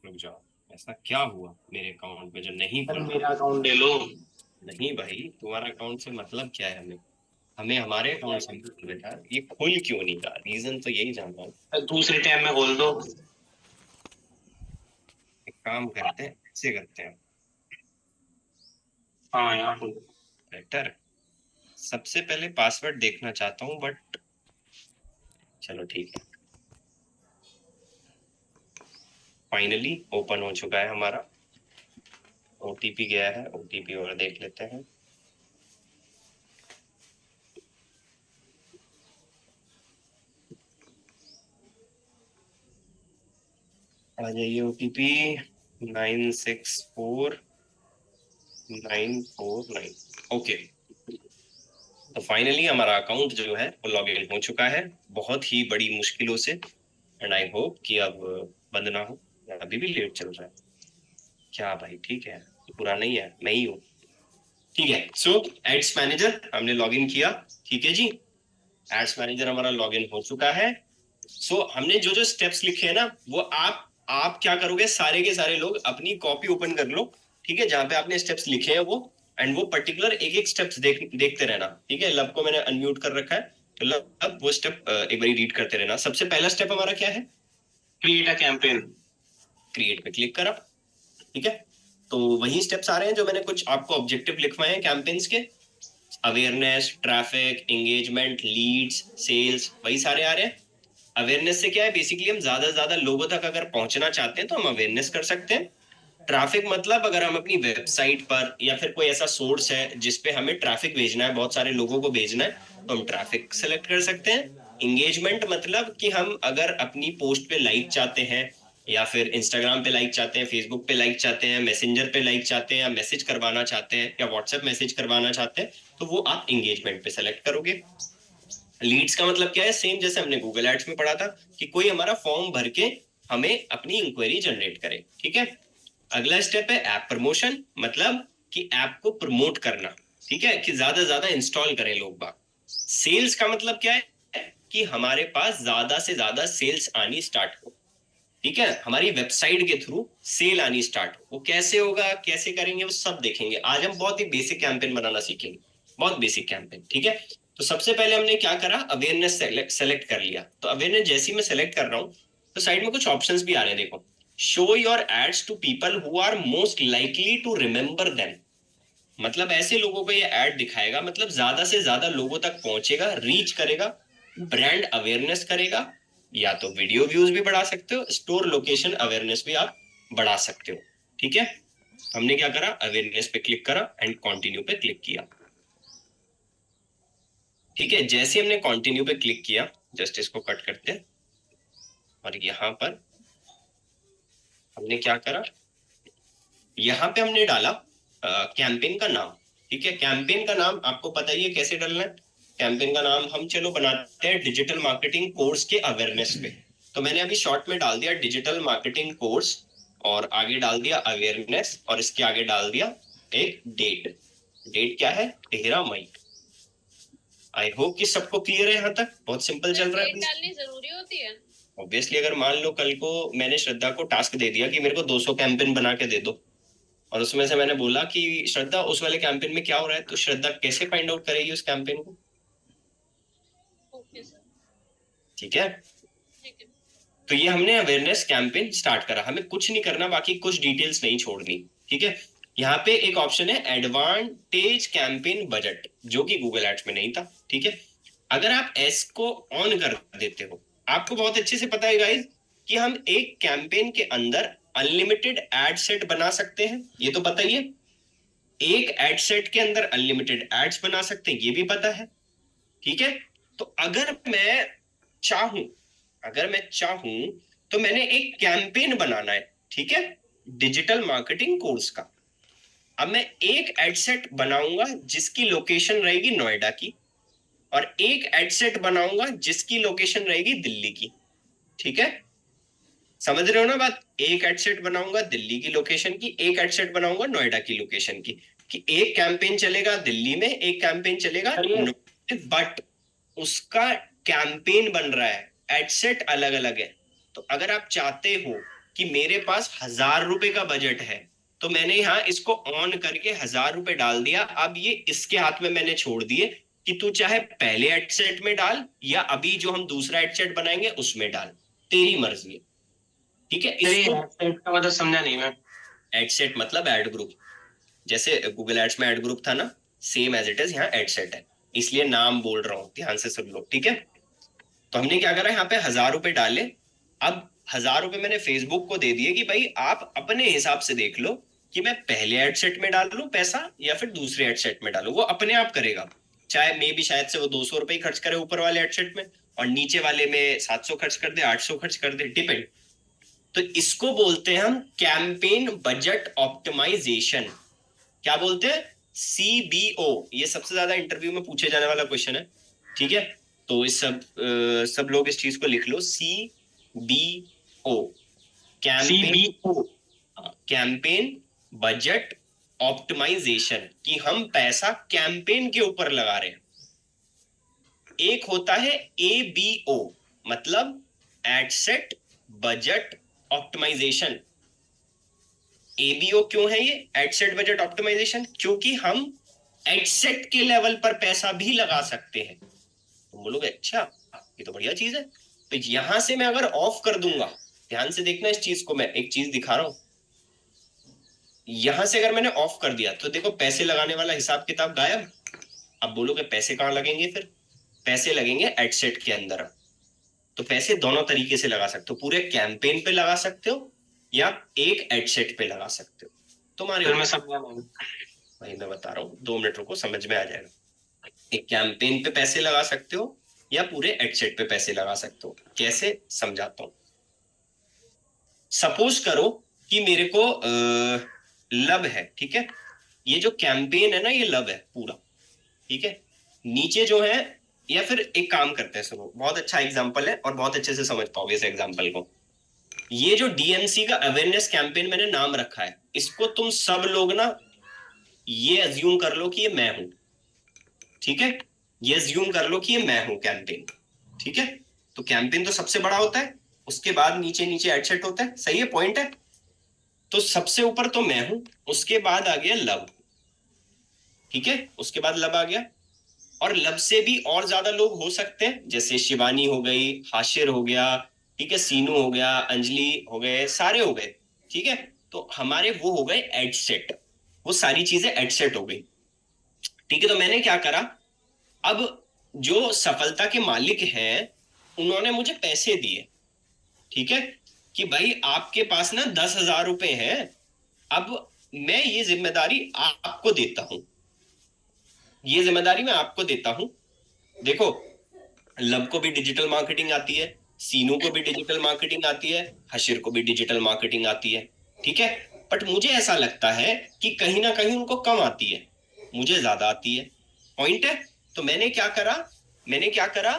रुक जाओ, ऐसा क्या हुआ मेरे अकाउंट में जो नहीं सर खुल रहा? मेरा अकाउंट ले लो। नहीं भाई, तुम्हारा अकाउंट से मतलब क्या है? हमें हमें हमारे अकाउंट से मतलब है बेटा, ये खुल क्यों नहीं रहा? रीजन तो यही जानना है। सर दूसरे टैब में खोल दो। एक काम करते हैं, ऐसे करते हैं हाँ यहाँ खोल दो। बेटर। सबसे पहले पासवर्ड देखना चाहता हूँ, बट चलो ठीक है। फाइनली ओपन हो चुका है हमारा। ओटीपी गया है, ओटीपी और देख लेते हैं। आ जाइए ओटीपी 964949। ओके, तो फाइनली हमारा अकाउंट जो है वो लॉग इन हो चुका है, बहुत ही बड़ी मुश्किलों से। एंड आई होप कि अब बंद ना हो। अभी भी लेट चल रहा है क्या भाई? ठीक है, तो पूरा नहीं है, मैं ही हूँ। ठीक है, सो एड्स मैनेजर हमने लॉग इन किया। ठीक है जी, एड्स मैनेजर हमारा लॉग इन हो चुका है। सो हमने जो जो स्टेप्स लिखे हैं ना, वो आप क्या करोगे, सारे के सारे लोग अपनी कॉपी ओपन कर लो। ठीक है, जहां पे आपने स्टेप्स लिखे हैं वो, एंड वो पर्टिकुलर एक एक स्टेप्स देखते रहना। ठीक है, लब को मैंने अनम्यूट कर रखा है, तो लब वो स्टेप एक बार रीड करते रहना। सबसे पहला स्टेप हमारा क्या है? Create a campaign. क्रिएट पे क्लिक करा। ठीक है, तो वही स्टेप्स आ रहे हैं जो मैंने कुछ आपको ऑब्जेक्टिव लिखवाए हैं कैंपेन्स के। Awareness, traffic, engagement, leads, sales, वही सारे आ रहे हैं। अवेयरनेस से क्या है, बेसिकली हम ज्यादा से ज्यादा लोगों तक अगर पहुंचना चाहते हैं तो हम अवेयरनेस कर सकते हैं। ट्रैफिक मतलब अगर हम अपनी वेबसाइट पर या फिर कोई ऐसा सोर्स है जिसपे हमें ट्रैफिक भेजना है, बहुत सारे लोगों को भेजना है, तो हम ट्रैफिक सेलेक्ट कर सकते हैं। इंगेजमेंट मतलब कि हम अगर अपनी पोस्ट पे लाइक चाहते हैं, या फिर इंस्टाग्राम पे लाइक चाहते हैं, फेसबुक पे लाइक चाहते हैं, मैसेंजर पे लाइक चाहते हैं, या मैसेज करवाना चाहते हैं, या व्हाट्सएप मैसेज करवाना चाहते हैं, तो वो आप इंगेजमेंट पे सेलेक्ट करोगे। लीड्स का मतलब क्या है? सेम जैसे हमने गूगल एड्स में पढ़ा था, कि कोई हमारा फॉर्म भर के हमें अपनी इंक्वायरी जनरेट करे। ठीक है, अगला स्टेप है ऐप प्रमोशन, मतलब कि ऐप को प्रमोट करना। ठीक है, कि ज्यादा से ज्यादा इंस्टॉल करें लोग बाग। सेल्स का मतलब क्या है? कि हमारे पास ज्यादा से ज्यादा सेल्स आनी स्टार्ट हो। ठीक है, हमारी वेबसाइट के थ्रू सेल आनी स्टार्ट हो। वो कैसे होगा, कैसे करेंगे, वो सब देखेंगे। आज हम बहुत ही बेसिक कैंपेन बनाना सीखेंगे, बहुत बेसिक कैंपेन। ठीक है, तो सबसे पहले हमने क्या करा, अवेयरनेस सेलेक्ट कर लिया। तो अवेयरनेस जैसे ही मैं सेलेक्ट कर रहा हूँ, तो साइड में कुछ ऑप्शंस भी आ रहे हैं, देखो। Show your ads to people who are most likely to remember them. मतलब ऐसे लोगों को ये ऐड दिखाएगा, मतलब ज्यादा से ज्यादा लोगों तक पहुंचेगा, रीच करेगा, ब्रांड अवेयरनेस करेगा। या तो वीडियो व्यूज भी बढ़ा सकते हो, स्टोर लोकेशन अवेयरनेस भी आप बढ़ा सकते हो। ठीक है, हमने क्या करा, अवेयरनेस पे क्लिक करा एंड कंटिन्यू पे क्लिक किया। ठीक है, जैसे हमने कंटिन्यू पे क्लिक किया, जस्ट इसको कट करते हैं, और यहाँ पर हमने क्या करा, यहाँ पे हमने डाला कैंपेन का नाम। ठीक है, कैंपेन का नाम आपको पता ही है कैसे डालना है। कैंपेन का नाम हम चलो बनाते हैं डिजिटल मार्केटिंग कोर्स के अवेयरनेस पे। तो मैंने अभी शॉर्ट में डाल दिया डिजिटल मार्केटिंग कोर्स, और आगे डाल दिया अवेयरनेस, और इसके आगे डाल दिया एक डेट। डेट क्या है? 13 मई। आई होप कि सबको क्लियर है यहाँ तक, बहुत सिंपल चल रहा है। डेट डालनी जरूरी होती है? ऑब्वियसली, अगर मान लो कल को मैंने श्रद्धा को टास्क दे दिया कि मेरे को 200 कैंपेन बना के दे दो, और उसमें से मैंने बोला कि श्रद्धा उस वाले कैंपेन में क्या हो रहा है, तो श्रद्धा कैसे फाइंड आउट करेगी उस कैंपेन को? Okay sir. ठीक है, ठीक है। तो ये हमने अवेयरनेस कैंपेन स्टार्ट करा, हमें कुछ नहीं करना, बाकी कुछ डिटेल्स नहीं छोड़नी। ठीक है, यहाँ पे एक ऑप्शन है एडवांटेज कैंपेन बजट, जो कि गूगल एड्स में नहीं था। ठीक है, अगर आप एस को ऑन कर देते हो, आपको बहुत अच्छे से पता है गाइज कि हम एक कैंपेन के अंदर अनलिमिटेड एड सेट बना सकते हैं, ये तो पता ही है। एक एड सेट के अंदर अनलिमिटेड एड्स बना सकते हैं, ये भी पता है। ठीक है, तो चाहूं अगर मैं चाहूं तो मैंने एक कैंपेन बनाना है। ठीक है, डिजिटल मार्केटिंग कोर्स का। अब मैं एक एड सेट बनाऊंगा जिसकी लोकेशन रहेगी नोएडा की, और एक एड सेट बनाऊंगा जिसकी लोकेशन रहेगी दिल्ली की। ठीक है, समझ रहे हो ना बात? एक एड सेट बनाऊंगा दिल्ली की लोकेशन की, एक एड सेट बनाऊंगा नोएडा की लोकेशन की, कि एक कैंपेन चलेगा दिल्ली में, एक कैंपेन चलेगा बट उसका कैंपेन बन रहा है, एड सेट अलग अलग है। तो अगर आप चाहते हो कि मेरे पास 1,000 रुपए का बजट है, तो मैंने यहाँ इसको ऑन करके 1,000 रुपए डाल दिया। अब ये इसके हाथ में मैंने छोड़ दिए कि तू चाहे पहले एड सेट में डाल या अभी जो हम दूसरा एड सेट बनाएंगे उसमें डाल, तेरी मर्जी है। ठीक है, तेरी इसको वेबसाइट का मतलब समझा नहीं मैं। एड सेट मतलब एड ग्रुप, जैसे गूगल एड्स में एड ग्रुप था ना, सेम एज इट इज यहाँ एड सेट है, इसलिए नाम बोल रहा हूँ, ध्यान से सुन लो। ठीक है, तो हमने क्या करा, यहाँ पे 1,000 रुपए डाले। अब 1,000 रुपए मैंने फेसबुक को दे दिए कि भाई आप अपने हिसाब से देख लो कि मैं पहले एड सेट में डाल लूं पैसा या फिर दूसरे एड सेट में डालूं, वो अपने आप करेगा। चाहे मे भी शायद से वो 200 रुपए ही खर्च करे ऊपर वाले एड सेट में और नीचे वाले में 700 खर्च कर दे, 800 खर्च कर दे, डिपेंड। तो इसको बोलते हैं हम कैंपेन बजट ऑप्टिमाइजेशन। क्या बोलते हैं? CBO। ये सबसे ज्यादा इंटरव्यू में पूछे जाने वाला क्वेश्चन है। ठीक है, तो इस सब लोग इस चीज को लिख लो, CBO, campaign, CBO। Campaign budget optimisation, कि हम पैसा कैंपेन के ऊपर लगा रहे हैं। एक होता है ABO, मतलब ad set budget optimisation. ABO क्यों है ये एड सेट बजट ऑप्टिमाइजेशन? क्योंकि हम एड सेट के लेवल पर पैसा भी लगा सकते हैं। तुम बोलोगे अच्छा ये तो बढ़िया चीज है, तो यहां से मैं अगर ऑफ कर दूंगा, ध्यान से देखना इस चीज को, मैं एक चीज दिखा रहा हूं, यहां से अगर मैंने ऑफ कर दिया तो देखो पैसे लगाने वाला हिसाब किताब गायब। अब बोलोगे पैसे कहां लगेंगे? फिर पैसे लगेंगे एड सेट के अंदर। तो पैसे दोनों तरीके से लगा सकते हो, पूरे कैंपेन पे लगा सकते हो या एक एड सेट पे लगा सकते हो, तुम्हारे फिर मैं ऊपर। समझा नहीं। भाई मैं बता रहा हूँ, 2 मिनट रुको, समझ में आ जाएगा। एक कैंपेन पे पैसे लगा सकते हो या पूरे एड सेट पे पैसे लगा सकते हो। कैसे, समझाता हूँ। सपोज करो कि मेरे को लब है, ठीक है, ये जो कैंपेन है ना ये लब है पूरा, ठीक है। नीचे जो है, या फिर एक काम करते हैं, सुनो, बहुत अच्छा एग्जांपल है और बहुत अच्छे से समझ पाओगे इस एग्जांपल को। ये जो DMC का अवेयरनेस कैंपेन मैंने नाम रखा है, इसको तुम सब लोग ना ये अज्यूम कर लो कि ये मैं हूं, ठीक है। ये अज्यूम कर लो कि ये मैं हूं कैंपेन, ठीक है। तो कैंपेन तो सबसे बड़ा होता है, उसके बाद नीचे नीचे एडसेट होता है, सही है, पॉइंट है। तो सबसे ऊपर तो मैं हूं, उसके बाद आ गया लब, ठीक है, उसके बाद लब आ गया। और लब से भी और ज्यादा लोग हो सकते हैं, जैसे शिवानी हो गई, हाशिर हो गया, ठीक है, सीनू हो गया, अंजलि हो गए, सारे हो गए, ठीक है। तो हमारे वो हो गए एडसेट, वो सारी चीजें एडसेट हो गई, ठीक है। तो मैंने क्या करा, अब जो सफलता के मालिक हैं उन्होंने मुझे पैसे दिए, ठीक है, कि भाई आपके पास ना 10,000 रुपए हैं, अब मैं ये जिम्मेदारी आपको देता हूं, ये जिम्मेदारी मैं आपको देता हूं। देखो, लब को भी डिजिटल मार्केटिंग आती है, सीनू को भी डिजिटल मार्केटिंग आती है, हशीर को भी डिजिटल मार्केटिंग आती है, ठीक है। बट मुझे ऐसा लगता है कि कहीं ना कहीं उनको कम आती है, मुझे ज्यादा आती है, पॉइंट है। तो मैंने क्या करा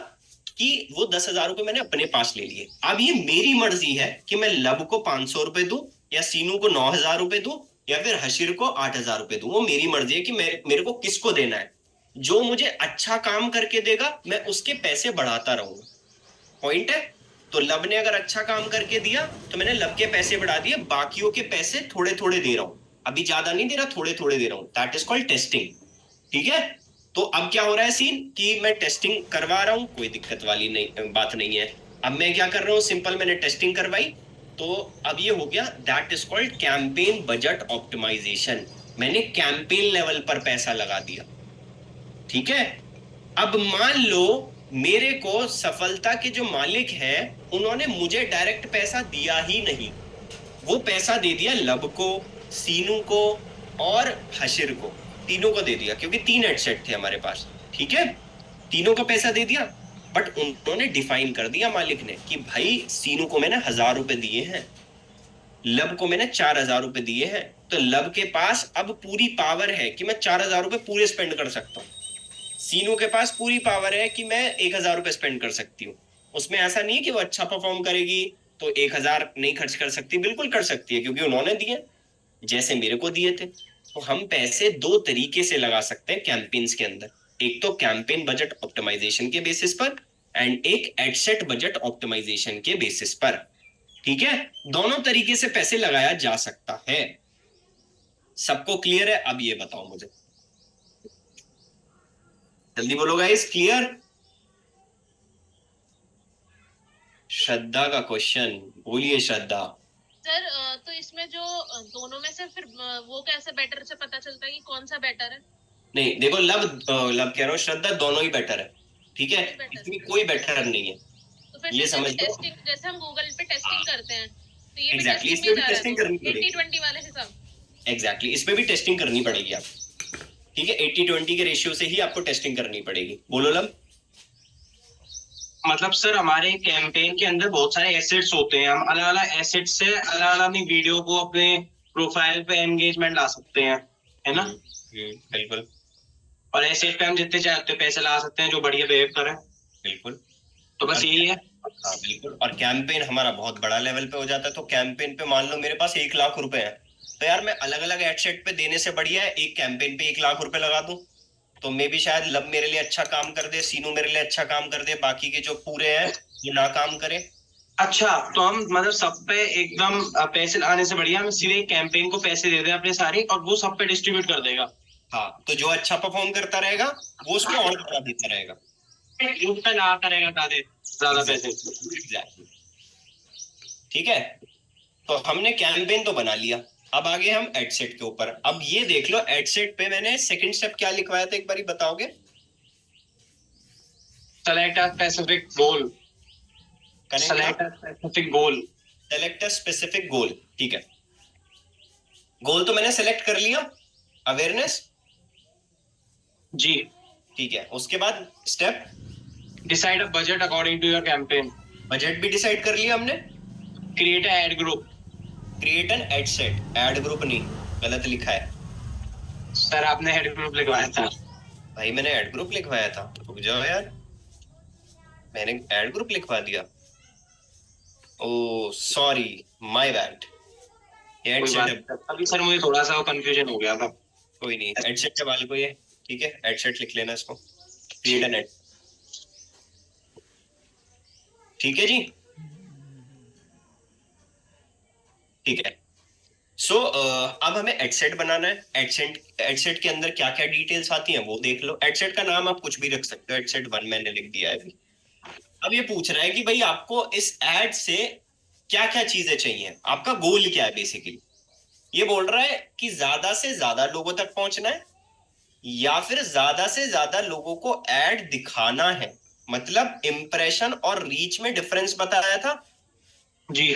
कि वो 10,000 रुपए मैंने अपने पास ले लिए। अब ये मेरी मर्जी है कि मैं लब को 500 रुपए दूं या सीनू को 9,000 रुपए दूं या फिर हशीर को 8,000 रुपए दूं, वो मेरी मर्जी है कि मेरे को किसको देना है। जो मुझे अच्छा काम करके देगा मैं उसके पैसे बढ़ाता रहूंगा, पॉइंट है। तो लब ने अगर अच्छा काम करके दिया तो मैंने लब के पैसे बढ़ा दिए, बाकियों के पैसे थोड़े थोड़े दे रहा हूं, अभी ज्यादा नहीं दे रहा, थोड़े थोड़े दे रहा हूं, दैट इज कॉल्ड टेस्टिंग, ठीक है। तो अब क्या हो रहा है सीन कि मैं टेस्टिंग करवा रहा हूं, कोई दिक्कत वाली नहीं बात नहीं है। अब मैं क्या कर रहा हूं, सिंपल मैंने टेस्टिंग करवाई, तो अब ये हो गया, that is called campaign budget optimisation. मैंने कैंपेन लेवल पर पैसा लगा दिया, ठीक है। अब मान लो मेरे को सफलता के जो मालिक हैं उन्होंने मुझे डायरेक्ट पैसा दिया ही नहीं, वो पैसा दे दिया लब को, सीनू को और हशिर को, तीनों को दे दिया, क्योंकि 3 हेडसेट थे हमारे पास, ठीक है। तीनों को पैसा दे दिया, बट उन्होंने डिफाइन कर दिया मालिक ने कि भाई सीनू को मैंने 1,000 रुपए दिए हैं, लब को मैंने 4,000 रुपए दिए हैं। तो लब के पास अब पूरी पावर है कि मैं 4,000 रुपए पूरे स्पेंड कर सकता हूँ। सीनू के पास पूरी पावर है कि मैं 1,000 रुपए स्पेंड कर सकती हूँ। उसमें ऐसा नहीं है कि वो अच्छा परफॉर्म करेगी तो 1,000 नहीं खर्च कर सकती, बिल्कुल कर सकती है, क्योंकि उन्होंने दिए जैसे मेरे को दिए थे। तो हम पैसे 2 तरीके से लगा सकते हैं कैंपेन्स के अंदर, एक तो कैंपेन बजट ऑप्टिमाइजेशन के बेसिस पर एंड एक एडसेट बजट ऑप्टिमाइजेशन के बेसिस पर, ठीक है, दोनों तरीके से पैसे लगाया जा सकता है। सबको क्लियर है? अब ये बताओ मुझे, जल्दी बोलो गाइस, क्लियर? श्रद्धा का क्वेश्चन, बोलिए श्रद्धा। सर तो इसमें जो दोनों में से फिर वो कैसे बेटर से पता चलता है कि कौन सा बेटर है? नहीं देखो, लब लब कह रहा हूँ, श्रद्धा, दोनों ही बेटर है, ठीक है, बेटर इसमें कोई बेटर नहीं है, तो फिर ये जैसे समझ भी लो। टेस्टिंग, जैसे हम गूगल पे टेस्टिंग करते हैं तो ये भी एग्जैक्टली, टेस्टिंग में इसमें भी जा रहा है, टेस्टिंग तो करनी पड़ेगी। 80-20 वाले हिसाब। एग्जैक्टली, इसमें भी टेस्टिंग करनी पड़ेगी आप, ठीक है, 80-20 के रेशियो से ही आपको टेस्टिंग करनी पड़ेगी। बोलो लब। मतलब सर हमारे कैंपेन के अंदर बहुत सारे एसेट्स होते हैं, हम अलग अलग एसेट्स से अलग अलग अपनी वीडियो को अपने प्रोफाइल पे एंगेजमेंट ला सकते हैं, है ना? बिल्कुल और एसेट पे हम जितने चाहे उतने पैसे ला सकते हैं जो बढ़िया बिहेव करे। बिल्कुल। तो बस और यही है। हाँ बिल्कुल, और कैंपेन हमारा बहुत बड़ा लेवल पे हो जाता है, तो कैंपेन पे मान लो मेरे पास 1 लाख रुपए है, तो यार मैं अलग अलग एडसेट पे देने से बढ़िया है एक कैंपेन पे 1 लाख रुपए लगा दूं। तो मे भी शायद लब मेरे लिए अच्छा काम कर दे, सीनू मेरे लिए अच्छा काम कर दे, बाकी के जो पूरे हैं ये ना काम करे। अच्छा, तो हम मतलब सब पे एकदम पैसे लगाने से बढ़िया हम सीधे कैंपेन को पैसे दे दें अपने सारे, और वो सब पे डिस्ट्रीब्यूट कर देगा। हाँ, तो जो अच्छा परफॉर्म करता रहेगा वो उसको और बढ़ा देता रहेगा। ग्रुप पे ना करेगा ज्यादा पैसे। एग्जैक्टली, ठीक है, तो हमने कैंपेन तो बना लिया, अब आगे हम एडसेट के ऊपर। अब ये देख लो, एडसेट पे मैंने सेकंड स्टेप क्या लिखवाया था, एक बार बताओगे? Select a specific goal. Select a specific goal. Select a specific goal, ठीक है, गोल तो मैंने सेलेक्ट कर लिया, अवेयरनेस, जी। ठीक है, उसके बाद step decide a budget according to your campaign. Budget भी डिसाइड कर लिया हमने। Create a ad group. Create an ad set, ad group नहीं, गलत लिखा है सर आपने एड ग्रुप लिखवाया था। भाई, मैंने एड ग्रुप लिखवाया था, रुक जाओ यार, मैंने एड ग्रुप लिखवा दिया, ओ सॉरी, माय बैड, एड कोई बात सेट। नहीं, अभी सर मुझे थोड़ा सा कंफ्यूजन हो गया था। कोई नहीं, एड सेट के बाल को ये, ठीक है, एड सेट लिख लेना इसको, क्रिएट एन एड, ठीक है जी, ठीक है। सो अब हमें एडसेट बनाना है। एडसेट के अंदर क्या क्या डिटेल्स आती हैं वो देख लो। एडसेट का नाम आप कुछ भी रख सकते हो, एडसेट 1 मैंने लिख दिया है अभी। अब ये पूछ रहा है कि भाई आपको इस एड से क्या क्या चीजें चाहिए, आपका गोल क्या है बेसिकली। ये बोल रहा है कि ज्यादा से ज्यादा लोगों तक पहुंचना है, या फिर ज्यादा से ज्यादा लोगों को एड दिखाना है। मतलब इंप्रेशन और रीच में डिफरेंस बताया था, जी।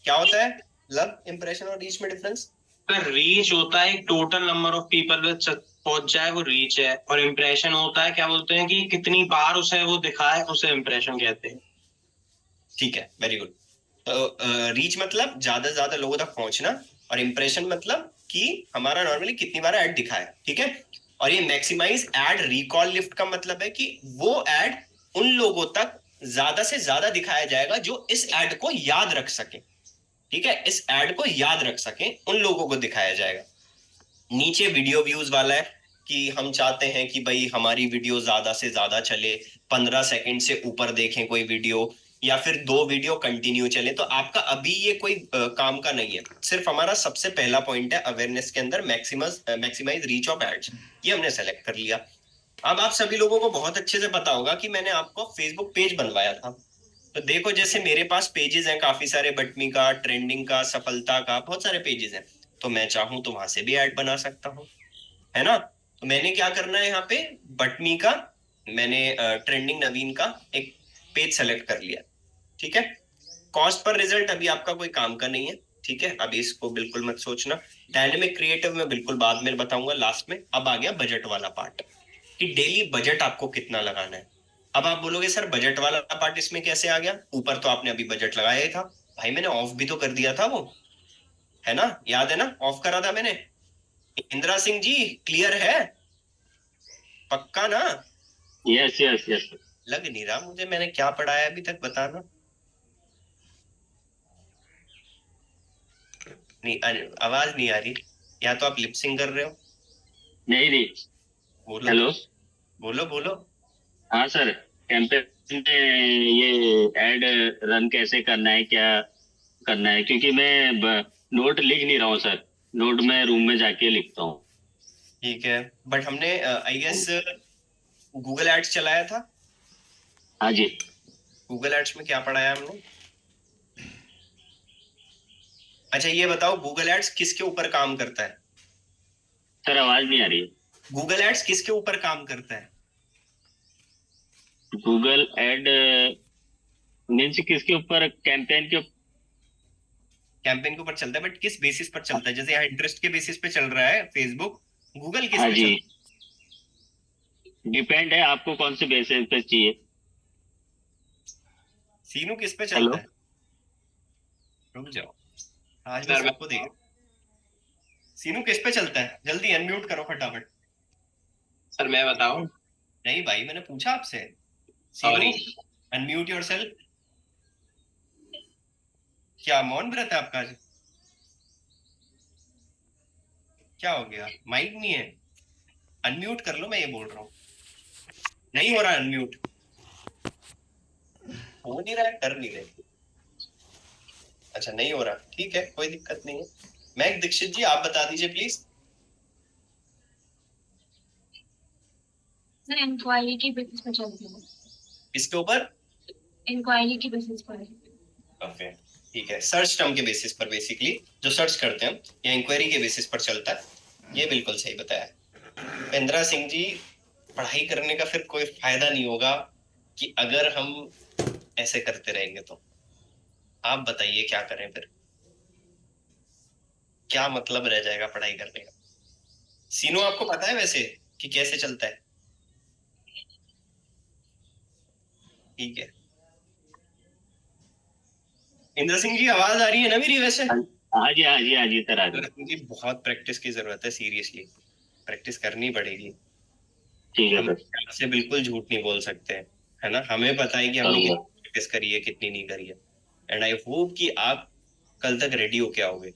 क्या होता है मतलब इंप्रेशन और रीच में डिफरेंस? सर रीच होता है टोटल नंबर ऑफ पीपल पहुंच जाए, वो रीच है। और इम्प्रेशन होता है, क्या बोलते हैं, कि कितनी बार उसे वो दिखाए, उसे इम्प्रेशन कहते हैं। ठीक है, वेरी गुड। तो रीच मतलब ज्यादा से ज्यादा लोगों तक पहुंचना, और इंप्रेशन मतलब कि हमारा नॉर्मली कितनी बार ऐड दिखा है, ठीक है। और ये मैक्सिमाइज एड रिकॉल लिफ्ट का मतलब है कि वो ऐड उन लोगों तक ज्यादा से ज्यादा दिखाया जाएगा जो इस ऐड को याद रख सके, ठीक है, इस ऐड को याद रख सके उन लोगों को दिखाया जाएगा। नीचे वीडियो व्यूज वाला है कि हम चाहते हैं कि भाई हमारी वीडियो ज्यादा से ज्यादा चले, 15 सेकंड से ऊपर देखें कोई वीडियो, या फिर 2 वीडियो कंटिन्यू चले। तो आपका अभी ये कोई काम का नहीं है, सिर्फ हमारा सबसे पहला पॉइंट है अवेयरनेस के अंदर मैक्सिमाइज रीच ऑफ एड्स, ये हमने सेलेक्ट कर लिया। अब आप सभी लोगों को बहुत अच्छे से पता होगा कि मैंने आपको फेसबुक पेज बनवाया था। तो देखो, जैसे मेरे पास पेजेस हैं काफी सारे, बटमी का, ट्रेंडिंग का, सफलता का, बहुत सारे पेजेस हैं। तो मैं चाहूं तो वहां से भी ऐड बना सकता हूँ, है ना। तो मैंने क्या करना है यहाँ पे, बटमी का, मैंने ट्रेंडिंग नवीन का एक पेज सेलेक्ट कर लिया, ठीक है। कॉस्ट पर रिजल्ट अभी आपका कोई काम का नहीं है, ठीक है, अभी इसको बिल्कुल मत सोचना। डायनेमिक क्रिएटिव में बिल्कुल बाद में बताऊंगा लास्ट में। अब आ गया बजट वाला पार्ट, कि डेली बजट आपको कितना लगाना है। अब आप बोलोगे सर बजट वाला पार्ट इसमें कैसे आ गया, ऊपर तो आपने अभी बजट लगाया ही था। भाई मैंने ऑफ भी तो कर दिया था वो, है ना, याद है ना, ऑफ करा था मैंने। इंदिरा सिंह जी, क्लियर है? पक्का ना? Yes yes yes. लग नहीं रहा मुझे मैंने क्या पढ़ाया अभी तक, बताना। नहीं, आवाज नहीं आ रही, या तो आप लिपसिंग कर रहे हो। नहीं नहीं। बोलो हेलो। बोलो बोलो। हाँ सर, कैंपेन में ये एड रन कैसे करना है, क्या करना है, क्योंकि मैं नोट लिख नहीं रहा हूँ सर। नोट मैं रूम में जाके लिखता हूँ। ठीक है, बट हमने आई गेस गूगल एड्स चलाया था। हाँ जी। गूगल एड्स में क्या पढ़ाया हमने? अच्छा ये बताओ, गूगल एड्स किसके ऊपर काम करता है? सर आवाज नहीं आ रही है। गूगल एड्स किसके ऊपर काम करता है? गूगल एड मीन्स किसके ऊपर? कैंपेन के कैंपेन के ऊपर चलता है, बट किस बेसिस पर चलता है? जैसे यहाँ इंटरेस्ट के बेसिस पे चल रहा है फेसबुक, गूगल किस हाँ पे जी, चलता है? डिपेंड है आपको कौन से बेसिस पे चाहिए। सीनू किस पे हेलो। चलता है? रुक जाओ, आज मैं सर सबको देख। सीनू किस पे चलता है? जल्दी अनम्यूट करो फटाफट। सर मैं बताऊं? नहीं भाई, मैंने पूछा आपसे। सॉरी। सीनू, अनम्यूट योरसेल्फ। क्या मौन व्रत है आपका आज? क्या हो गया? माइक नहीं है? अनम्यूट कर लो, मैं ये बोल रहा हूँ। नहीं हो रहा अनम्यूट, हो नहीं रहा है, कर नहीं रहे। अच्छा नहीं हो रहा, ठीक है, कोई दिक्कत नहीं है। मैक दीक्षित जी आप बता दीजिए प्लीज। सर इंक्वायरी की बेसिस पर चलती है। इसके ऊपर? इंक्वायरी की बेसिस पर। ओके ठीक है, सर्च टर्म के बेसिस पर बेसिकली जो सर्च करते हैं या इंक्वायरी के बेसिस पर चलता है। ये बिल्कुल सही बताया इंदिरा सिंह जी। पढ़ाई करने का फिर कोई फायदा नहीं होगा कि अगर हम ऐसे करते रहेंगे तो। आप बताइए क्या करें फिर? क्या मतलब रह जाएगा पढ़ाई करने का? सीनो आपको पता है वैसे कि कैसे चलता है? ठीक है, इंद्र सिंह जी आवाज आ रही है ना मेरी वैसे? हाँ जी, हाँ जी, हाँ जी सर, आ इंद्र जाओ। सिंह जी बहुत प्रैक्टिस की जरूरत है, सीरियसली प्रैक्टिस करनी पड़ेगी। ठीक है हम सर, आपसे बिल्कुल झूठ नहीं बोल सकते हैं, है ना? हमें पता है कि हमने करूँगा। कितनी प्रैक्टिस करी है कितनी नहीं करी है। एंड आई होप कि आप कल तक रेडी होके आओगे,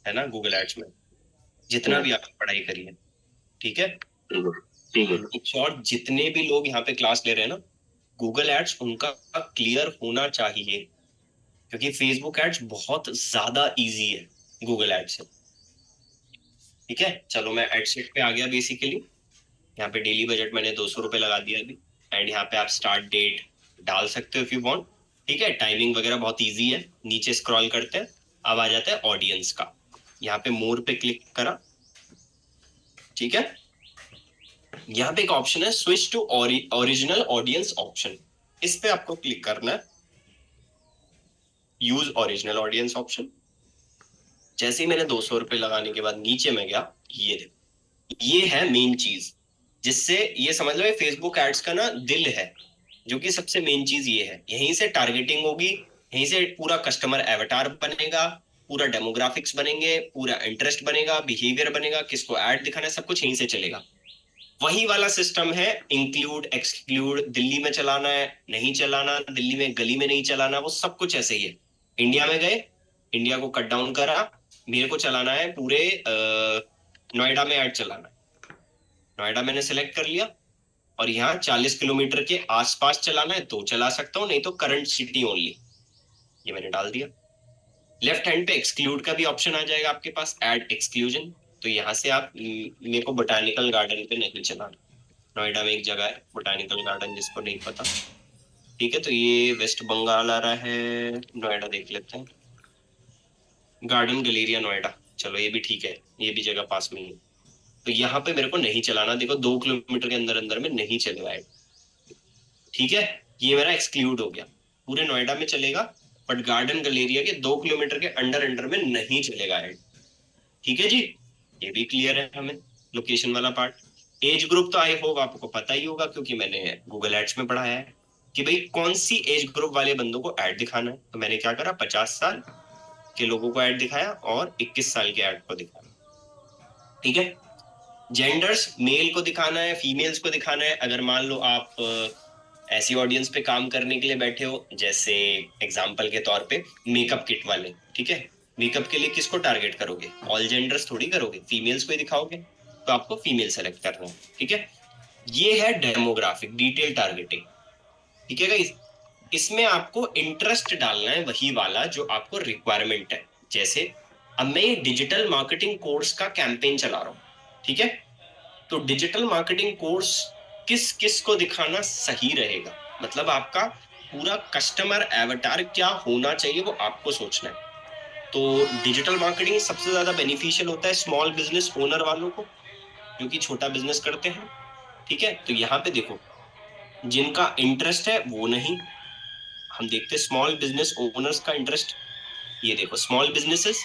है ना, गूगल एड्स में जितना भी आप पढ़ाई करिए। ठीक है, ठीक है, ठीक है। इन शॉर्ट जितने भी लोग यहाँ पे क्लास ले रहे हैं ना, गूगल एड्स उनका क्लियर होना चाहिए, क्योंकि फेसबुक एड्स बहुत ज्यादा इजी है गूगल एड्स से। ठीक है, चलो मैं एड सेट पे आ गया बेसिकली। यहाँ पे डेली बजट मैंने 200 रुपये लगा दिया अभी। एंड यहाँ पे आप स्टार्ट डेट डाल सकते हो इफ यू वांट। ठीक है, टाइमिंग वगैरह बहुत इजी है। नीचे स्क्रॉल करते हैं, अब आ जाता है ऑडियंस का। यहाँ पे मोर पे क्लिक करा। ठीक है, यहाँ पे एक ऑप्शन है switch to original audience option, इस पे आपको क्लिक करना है। Use original audience option. जैसे ही मैंने 200 रुपये लगाने के बाद नीचे में गया, ये देखो, ये है मेन चीज जिससे ये समझ लो फेसबुक एड्स का ना दिल है, जो कि सबसे मेन चीज ये है। यहीं से टारगेटिंग होगी, यहीं से पूरा कस्टमर एवटार बनेगा, पूरा डेमोग्राफिक्स बनेंगे, पूरा इंटरेस्ट बनेगा, बिहेवियर बनेगा, किसको ऐड दिखाना है, सब कुछ यहीं से चलेगा। वही वाला सिस्टम है, इंक्लूड एक्सक्लूड, दिल्ली में चलाना है नहीं चलाना, दिल्ली में गली में नहीं चलाना, वो सब कुछ ऐसे ही है। इंडिया में गए, इंडिया को कट डाउन करा, मेरे को चलाना है पूरे नोएडा में ऐड चलाना है। नोएडा मैंने सेलेक्ट कर लिया, और यहाँ 40 किलोमीटर के आसपास चलाना है तो चला सकता हूँ, नहीं तो करंट सिटी ओनली, ये मैंने डाल दिया। लेफ्ट हैंड पे एक्सक्लूड का भी ऑप्शन आ जाएगा आपके पास, ऐड एक्सक्लूजन। तो यहाँ से आप मेरे को बोटानिकल गार्डन पे नहीं चलाना। नोएडा में एक जगह है बोटानिकल गार्डन, जिसको नहीं पता। ठीक है, तो ये वेस्ट बंगाल आ रहा है, नोएडा देख लेते हैं। गार्डन गलेरिया नोएडा, चलो ये भी ठीक है, ये भी जगह पास में ही है। तो यहाँ पे मेरे को नहीं चलाना, देखो 2 किलोमीटर के अंदर अंदर में नहीं चलेगा ऐड। ठीक है, ये मेरा एक्सक्लूड हो गया। पूरे नोएडा में चलेगा, बट गार्डन गलेरिया के 2 किलोमीटर के अंडर अंडर में नहीं चलेगा ऐड। ठीक है जी, ये भी क्लियर है हमें, लोकेशन वाला पार्ट। एज ग्रुप तो आई होप आपको पता ही होगा, क्योंकि मैंने गूगल एड्स में पढ़ाया है कि भाई कौन सी एज ग्रुप वाले बंदों को ऐड दिखाना है। तो मैंने क्या करा, 50 साल के लोगों को ऐड दिखाया और 21 साल के ऐड को दिखाया। ठीक है, जेंडर्स, मेल को दिखाना है, फीमेल्स को दिखाना है। अगर मान लो आप ऐसी ऑडियंस पे काम करने के लिए बैठे हो, जैसे एग्जाम्पल के तौर पे मेकअप किट वाले, ठीक है, मेकअप के लिए किसको टारगेट करोगे? ऑल जेंडर्स थोड़ी करोगे, फीमेल्स को ही दिखाओगे, तो आपको फीमेल सेलेक्ट करना है। ठीक है, ये है डेमोग्राफिक डिटेल टारगेटिंग। ठीक है गाइस, इसमें आपको इंटरेस्ट डालना है वही वाला जो आपको रिक्वायरमेंट है। जैसे अब मैं ये डिजिटल मार्केटिंग कोर्स का कैंपेन चला रहा हूँ, ठीक है, तो डिजिटल मार्केटिंग कोर्स किस किस को दिखाना सही रहेगा, मतलब आपका पूरा कस्टमर एवटार क्या होना चाहिए वो आपको सोचना है। तो डिजिटल मार्केटिंग सबसे ज्यादा बेनिफिशियल होता है स्मॉल बिजनेस ओनर वालों को, जो कि छोटा बिजनेस करते हैं, ठीक है। तो यहाँ पे देखो, जिनका इंटरेस्ट है वो नहीं, हम देखते हैं स्मॉल बिजनेस ओनर्स का इंटरेस्ट। ये देखो स्मॉल बिजनेसेस,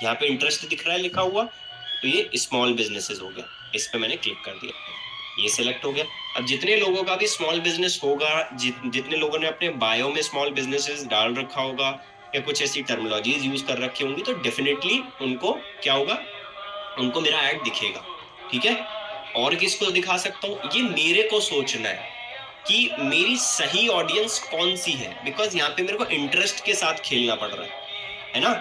यहाँ पे इंटरेस्ट दिख रहा है लिखा हुआ, तो ये स्मॉल बिजनेसेस हो गया, इस पे मैंने क्लिक कर दिया, ये सिलेक्ट हो गया। अब जितने लोगों का भी स्मॉल बिजनेस होगा, जितने लोगों ने अपने बायो में स्मॉल बिजनेसेस डाल रखा होगा या कुछ ऐसी टर्मिनोलॉजीज यूज कर रखी होंगी, तो डेफिनेटली उनको क्या होगा, उनको मेरा ऐड दिखेगा, ठीक है। और किसको दिखा सकता हूँ, ये मेरे को सोचना है कि मेरी सही ऑडियंस कौन सी है, बिकॉज यहाँ पे मेरे को इंटरेस्ट के साथ खेलना पड़ रहा है ना।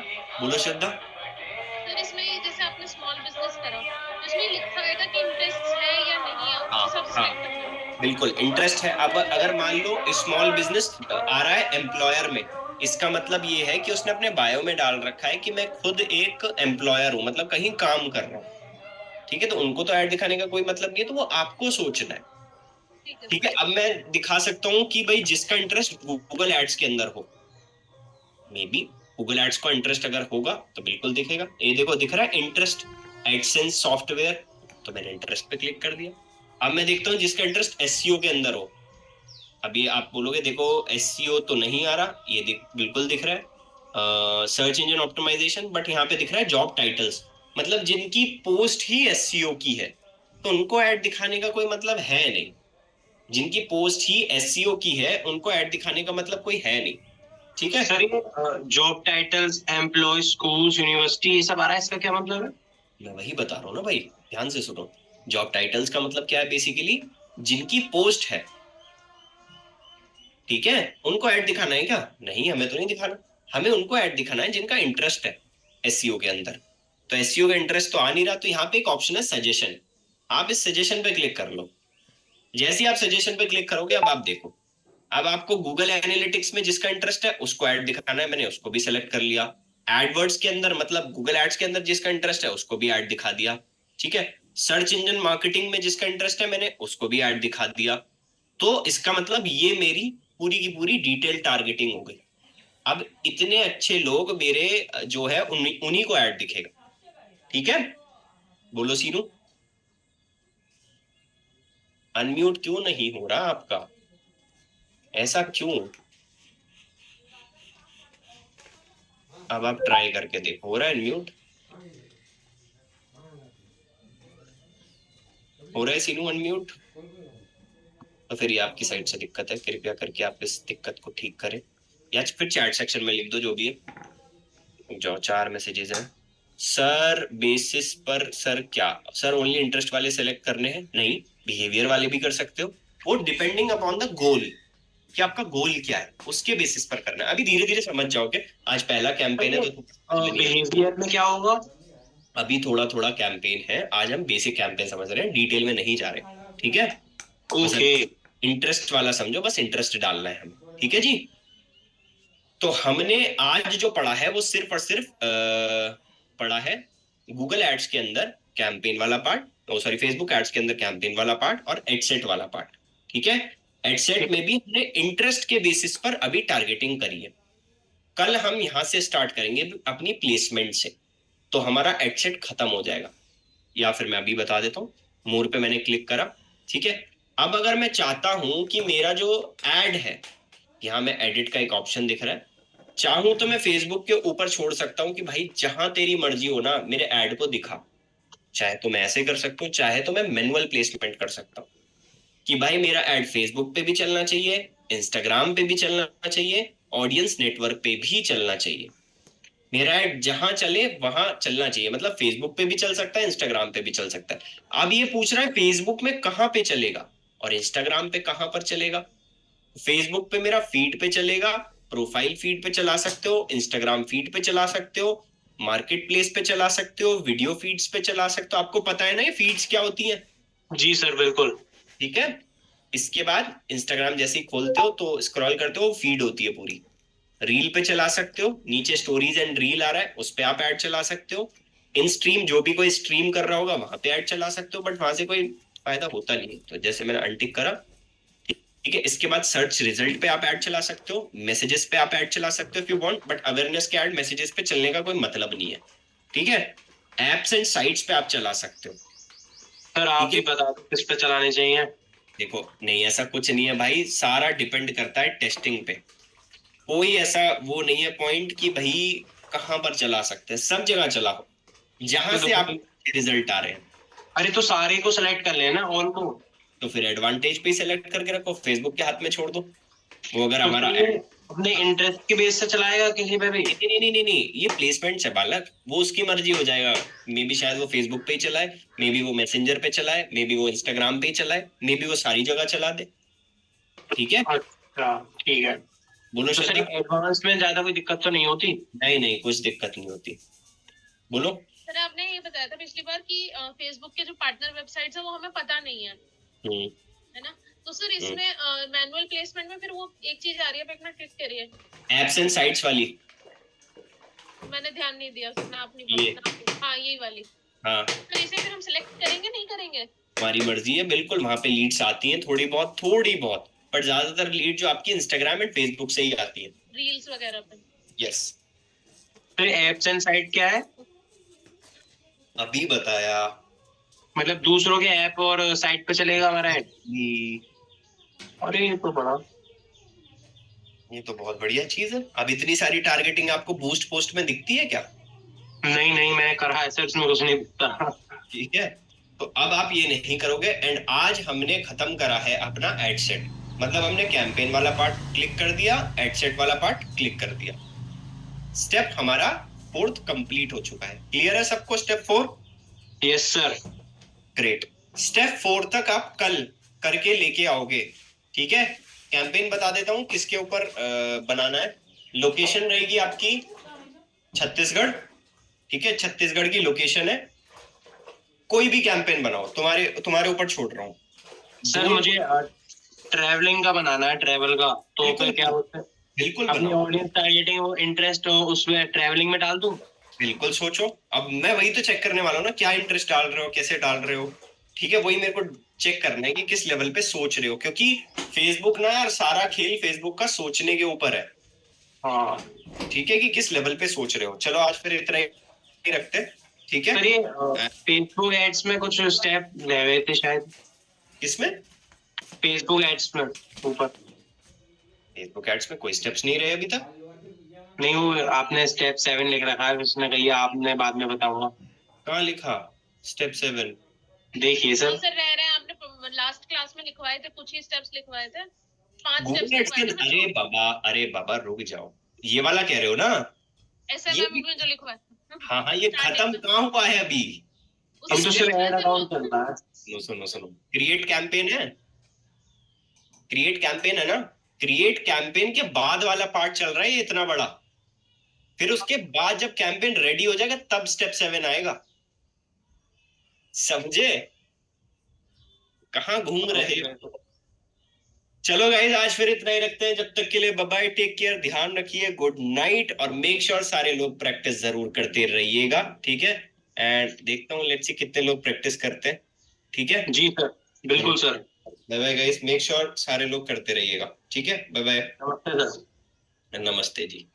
बोलो श्रद्धा। सर इसमें ये जैसे आपने स्मॉल बिजनेस करा, तो इसमें लिखा होगा कि इंटरेस्ट है या नहीं है, हाँ, उस हिसाब से हाँ। select करना है। बिल्कुल इंटरेस्ट है। अब अगर मान लो स्मॉल बिजनेस आ रहा है एम्प्लॉयर में, इसका मतलब ये है कि उसने अपने बायो में डाल रखा है कि मैं खुद एक एम्प्लॉयर हूं, मतलब कहीं काम कर रहा हूँ, ठीक है। तो उनको तो ऐड दिखाने का कोई मतलब नहीं है, तो वो आपको सोचना है, ठीक है। अब मैं दिखा सकता हूँ कि भाई जिसका इंटरेस्ट गूगल एड्स के अंदर हो, मे बी गूगल एड्स का इंटरेस्ट अगर होगा तो बिल्कुल दिखेगा। ये देखो दिख रहा है इंटरेस्ट एडसेंस सॉफ्टवेयर, तो मैंने इंटरेस्ट पे क्लिक कर दिया। अब मैं देखता हूँ जिसका इंटरेस्ट एसईओ के अंदर हो। अब ये आप बोलोगे देखो एसईओ तो नहीं आ रहा, ये बिल्कुल दिख रहा है सर्च इंजन ऑप्टिमाइजेशन, बट यहाँ पे दिख रहा है जॉब टाइटल्स, मतलब जिनकी पोस्ट ही एसईओ की है, तो उनको ऐड दिखाने का कोई मतलब है नहीं। जिनकी पोस्ट ही एसईओ की है उनको ऐड दिखाने का मतलब कोई है नहीं, ठीक है। सर ये job titles, employ, schools, university, ये सब आ रहा है, इसका क्या मतलब है? मैं वही बता रहा हूँ ना भाई, ध्यान से सुनो। जॉब टाइटल्स का मतलब क्या है, बेसिकली जिनकी पोस्ट है, ठीक है, उनको ऐड दिखाना है क्या? नहीं, हमें तो नहीं दिखाना, हमें उनको ऐड दिखाना है जिनका इंटरेस्ट है एसईओ के अंदर। तो एसईओ का इंटरेस्ट तो आ नहीं रहा, तो यहाँ पे एक ऑप्शन है सजेशन, आप इस सजेशन पे क्लिक कर लो। जैसे ही आप सजेशन पे क्लिक करोगे, अब आप देखो, अब आपको गूगल एनालिटिक्स में जिसका इंटरेस्ट है उसको ऐड दिखाना है, मैंने उसको भी सिलेक्ट कर लिया। एडवर्ड्स के अंदर, मतलब गूगल एड्स के अंदर जिसका इंटरेस्ट है उसको भी ऐड दिखा दिया, ठीक है। सर्च इंजन मार्केटिंग में जिसका इंटरेस्ट है मैंने उसको भी ऐड दिखा दिया। तो इसका मतलब ये मेरी पूरी की पूरी डिटेल टारगेटिंग हो गई। अब इतने अच्छे लोग मेरे जो है उन्हीं को ऐड दिखेगा, ठीक है। बोलो सीनू, अनम्यूट क्यों नहीं हो रहा आपका, ऐसा क्यों? अब आप ट्राई करके देखो, हो रहा है अनम्यूट, हो रहा है सीनू अनम्यूट? तो फिर ये आपकी साइड से दिक्कत है, कृपया करके आप इस दिक्कत को ठीक करें, या फिर चैट सेक्शन में लिख दो जो भी है। जो 4 मैसेजेस हैं सर, बेसिस पर सर, क्या सर ओनली इंटरेस्ट वाले सेलेक्ट करने हैं? नहीं, बिहेवियर वाले भी कर सकते हो, वो डिपेंडिंग अपॉन द गोल, कि आपका गोल क्या है उसके बेसिस पर करना है। अभी धीरे धीरे समझ जाओगे, आज पहला कैंपेन है तो बिहेवियर में क्या होगा? अभी थोड़ा थोड़ा कैंपेन है, आज हम बेसिक कैंपेन समझ रहे हैं, डिटेल में नहीं जा रहे, ठीक है। ओके। इंटरेस्ट वाला समझो, बस इंटरेस्ट डालना है हमें, ठीक है जी। तो हमने आज जो पढ़ा है वो सिर्फ और सिर्फ पढ़ा है गूगल एड्स के अंदर कैंपेन वाला पार्ट, ओ सॉरी फेसबुक एड्स के अंदर कैंपेन वाला पार्ट और एडसेट वाला पार्ट, ठीक है। एडसेट में भी हमने इंटरेस्ट के बेसिस पर अभी टारगेटिंग करी है। कल हम यहां से स्टार्ट करेंगे अपनी प्लेसमेंट से, तो हमारा एडसेट खत्म हो जाएगा। या फिर मैं अभी बता देता हूँ, मोर पे मैंने क्लिक करा, ठीक है। अब अगर मैं चाहता हूं कि मेरा जो एड है, यहाँ मैं एडिट का एक ऑप्शन दिख रहा है, चाहूं तो मैं फेसबुक के ऊपर छोड़ सकता हूँ कि भाई जहां तेरी मर्जी हो ना मेरे ऐड को दिखा। चाहे तो मैं ऐसे कर सकता हूँ, चाहे तो मैं मैनुअल प्लेसमेंट कर सकता हूँ कि भाई मेरा ऐड फेसबुक पे भी चलना चाहिए, इंस्टाग्राम पे भी चलना चाहिए, ऑडियंस नेटवर्क पे भी चलना चाहिए। मेरा ऐड जहां चले वहां चलना चाहिए, मतलब फेसबुक पे भी चल सकता है, इंस्टाग्राम पे भी चल सकता है। अब ये पूछ रहा है फेसबुक में कहां पे चलेगा और इंस्टाग्राम पे कहां पर चलेगा। फेसबुक पे मेरा फीड पे चलेगा, प्रोफाइल फीड पे चला सकते हो, इंस्टाग्राम फीड पे चला सकते हो, मार्केट प्लेस पे चला सकते हो, वीडियो फीड्स पे चला सकते हो। आपको पता है ना ये फीड्स क्या होती हैं, जी सर, बिल्कुल। ठीक है। इसके बाद इंस्टाग्राम जैसे ही खोलते हो तो स्क्रॉल करते हो, फीड होती है पूरी, रील पे चला सकते हो, नीचे स्टोरीज एंड रील आ रहा है उस पे आप ऐड चला सकते हो, इन स्ट्रीम जो भी कोई स्ट्रीम कर रहा होगा वहां पे ऐड चला सकते हो, बट वहां से कोई फायदा होता नहीं है, तो जैसे मैंने अनटिक करा, ठीक है। इसके बाद सर्च रिजल्ट पे आप ऐड चला सकते हो, मैसेजेस पे आप ऐड चला सकते हो if you want, but awareness के ऐड मैसेजेस पे चलने का कोई मतलब नहीं है, ठीक है। एप्स एंड साइट्स पे आप चला सकते हो। सर आप ही ठीक है। बता दो किस पे चलाने चाहिए। देखो नहीं ऐसा कुछ नहीं है भाई, सारा डिपेंड करता है टेस्टिंग पे, कोई ऐसा वो नहीं है पॉइंट कि भाई कहाँ पर चला सकते हैं, सब जगह चलाओ जहां से आप रिजल्ट आ रहे हैं। अरे तो सारे को सिलेक्ट कर लेना, ऑल को। तो फिर एडवांटेज पे सिलेक्ट करके रखो, फेसबुक के हाथ में छोड़ दो, वो अगर तो हमारा फिर ये अपने इंटरेस्ट के बेस से चलाएगा किसी पे भी। नहीं नहीं नहीं नहीं नहीं, ये प्लेसमेंट है बालक, वो उसकी मर्जी हो जाएगा, मे बी शायद वो फेसबुक पे ही चलाए, मे बी वो मैसेंजर पे चलाए, मे बी वो इंस्टाग्राम पे ही चलाए, मे बी वो सारी जगह चला दे, ठीक है। अच्छा ठीक है। बोलो तो सर श्रद्धा। एडवांस में ज्यादा कोई दिक्कत तो नहीं होती। नहीं नहीं कुछ दिक्कत नहीं होती, बोलो। सर आपने ये बताया था पिछली बार कि फेसबुक के जो पार्टनर वेबसाइट्स है वो हमें पता नहीं है, हम्म है ना? तो सर इसमें मैनुअल प्लेसमेंट में फिर वो एक चीज आ रही है, पे अपना क्लिक करिए, एप्स एंड साइट्स वाली, मैंने ध्यान नहीं दिया उसमें, आप नहीं ये। बोला। हाँ यही वाली। हाँ तो इसे फिर हम सिलेक्ट करेंगे नहीं करेंगे? तुम्हारी मर्जी है, बिल्कुल वहां पे लीड्स आती हैं थोड़ी बहुत, पर ज्यादातर लीड जो आपकी इंस्टाग्राम एंड फेसबुक से ही आती है। रील्स वगैरह पे? यस। फिर एप्स एंड साइट क्या है? अभी बताया। मतलब दूसरों के ऐप और साइट पे चलेगा हमारा ऐड? ये अरे ये तो बड़ा। ये तो बहुत बढ़िया चीज है। अब इतनी सारी टारगेटिंग आपको बूस्ट पोस्ट में दिखती है क्या? नहीं नहीं मैंने करा है सर, इसमें कुछ नहीं दिखता। ठीक है, तो अब आप ये नहीं करोगे। एंड आज हमने खत्म करा है अपना एड सेट, मतलब हमने कैंपेन वाला पार्ट क्लिक कर दिया, एड सेट वाला पार्ट क्लिक कर दिया, स्टेप हमारा 4th कंप्लीट हो चुका है। क्लियर है सबको step 4? Yes sir. Great. Step 4 तक आप कल करके लेके आओगे, ठीक है। कैंपेन बता देता हूँ किसके ऊपर बनाना है। लोकेशन रहेगी आपकी छत्तीसगढ़, ठीक है, छत्तीसगढ़ की लोकेशन है। कोई भी कैंपेन बनाओ, तुम्हारे ऊपर छोड़ रहा हूँ। सर मुझे ट्रैवलिंग का बनाना है, ट्रैवल का, तो बिल्कुल, फिर क्या बोलते हैं बिल्कुल अपनी बनाओ, ऑडियंस टारगेटिंग वो इंटरेस्ट हो उसमें ट्रैवलिंग में डाल दूं? बिल्कुल सोचो। अब मैं वही तो चेक करने वाला हूँ ना, क्या इंटरेस्ट डाल रहे हो, कैसे डाल रहे हो, ठीक है। वही मेरे को चेक करना है कि किस लेवल पे सोच रहे हो, क्योंकि फेसबुक ना यार, सारा खेल फेसबुक का सोचने के ऊपर है, हाँ ठीक है, कि किस लेवल पे सोच रहे हो। चलो आज फिर इतना ही रखते हैं, ठीक है। सर ये फेसबुक एड्स में कुछ स्टेप ले रहे थे शायद, किसमें? फेसबुक एड्स में ऊपर। फेसबुक एड्स में कोई स्टेप्स नहीं रहे अभी तक। नहीं वो आपने स्टेप 7 लिख रखा है, उसने कही आपने बाद में बताऊंगा। कहाँ लिखा स्टेप 7? देखिए सर। नहीं सर रह रहे हैं, आपने लास्ट क्लास में लिखवाए थे, कुछ ही स्टेप्स लिखवाए थे, 5 गूगल स्टेप्स लिखवाए थे ना। अरे बाबा रुक जाओ, ये वाला कह रहे हो ना? एसएमएम में जो लिखवाए थे। हाँ हाँ, ये खत्म कहाँ हुआ है अभी? हम तो सिर्फ ऐड अकाउंट चल रहा है। सुनो सुनो सुनो, क्रिएट कैंपेन है, क्रिएट कैंपेन है ना, क्रिएट कैंपेन के बाद वाला पार्ट चल रहा है ये इतना बड़ा, फिर उसके बाद जब कैंपेन रेडी हो जाएगा तब स्टेप 7 आएगा, समझे? कहाँ घूम रहे हो? चलो गाइस आज फिर इतना ही रखते हैं, जब तक के लिए बाय बाय, टेक केयर, ध्यान रखिए, गुड नाइट, और मेक श्योर सारे लोग प्रैक्टिस जरूर करते रहिएगा, ठीक है। एंड देखता हूँ लेट्स सी कितने लोग प्रैक्टिस करते हैं, ठीक है। जी सर, बिल्कुल sir. Bye bye guys, make sure सारे लोग करते रहिएगा, ठीक है। बाय बाय, नमस्ते सर। नमस्ते जी।